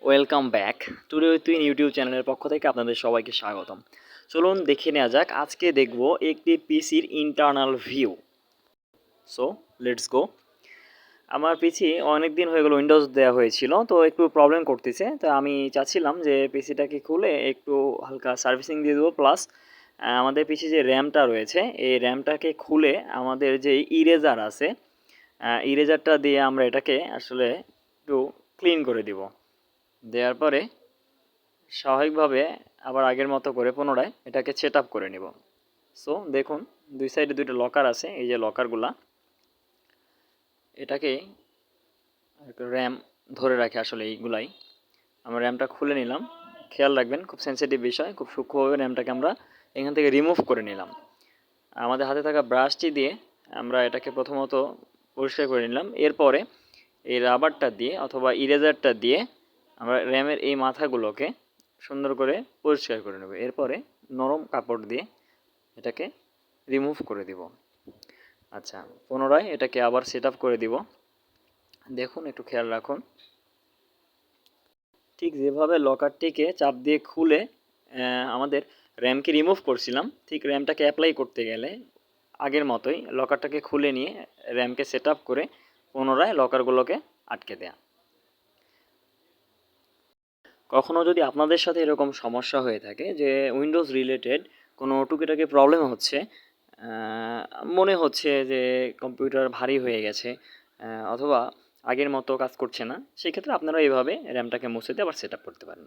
Welcome back today with in YouTube চ্যানেলের পক্ষ থেকে আপনাদের সবাইকে স্বাগতম। চলুন দেখে নেওয়া যাক, আজকে দেখব একটি পিসির internal view. So let's go. আমার পিসি অনেক দিন হয়ে গেল উইন্ডোজ দেওয়া হয়েছিল, তো একটু প্রবলেম করতেছে। তো আমি চাচ্ছিলাম যে পিসিটাকে খুলে একটু হালকা সার্ভিসিং দিয়ে দেবো, প্লাস আমাদের পিসি যে র্যামটা রয়েছে এই র্যামটাকে খুলে আমাদের যে ইরেজার আছে ইরেজারটা দিয়ে আমরা এটাকে আসলে একটু ক্লিন করে দিব। দেওয়ার পরে স্বাভাবিকভাবে আবার আগের মতো করে পুনরায় এটাকে সেট আপ করে নেব। সো দেখুন, দুই সাইডে দুইটা লকার আছে, এই যে লকারগুলা, এটাকে র্যাম ধরে রাখে আসলে এইগুলাই। আমরা র্যামটা খুলে নিলাম, খেয়াল রাখবেন খুব সেন্সিটিভ বিষয়, খুব সূক্ষ্মভাবে র্যামটাকে আমরা এখান থেকে রিমুভ করে নিলাম। আমাদের হাতে থাকা ব্রাশটি দিয়ে আমরা এটাকে প্রথমত পরিষ্কার করে নিলাম। এরপরে এই রাবারটা দিয়ে অথবা ইরেজারটা দিয়ে আমরা র্যামের এই মাথাগুলোকে সুন্দর করে পরিষ্কার করে নেব। এরপরে নরম কাপড় দিয়ে এটাকে রিমুভ করে দিব। আচ্ছা, পুনরায় এটাকে আবার সেট আপ করে দিব। দেখুন, একটু খেয়াল রাখুন, ঠিক যেভাবে লকারটিকে চাপ দিয়ে খুলে আমাদের র্যামকে রিমুভ করছিলাম, ঠিক র্যামটাকে অ্যাপ্লাই করতে গেলে আগের মতোই লকারটাকে খুলে নিয়ে র্যামকে সেট আপ করে পুনরায় লকারগুলোকে আটকে দেয়া। কখনও যদি আপনাদের সাথে এরকম সমস্যা হয়ে থাকে যে উইন্ডোজ রিলেটেড কোনো টুকিটাকি প্রবলেম হচ্ছে, মনে হচ্ছে যে কম্পিউটার ভারী হয়ে গেছে অথবা আগের মতো কাজ করছে না, সেক্ষেত্রে আপনারা এইভাবে র্যামটাকে মুছে দিয়ে আবার সেট আপ করতে পারেন।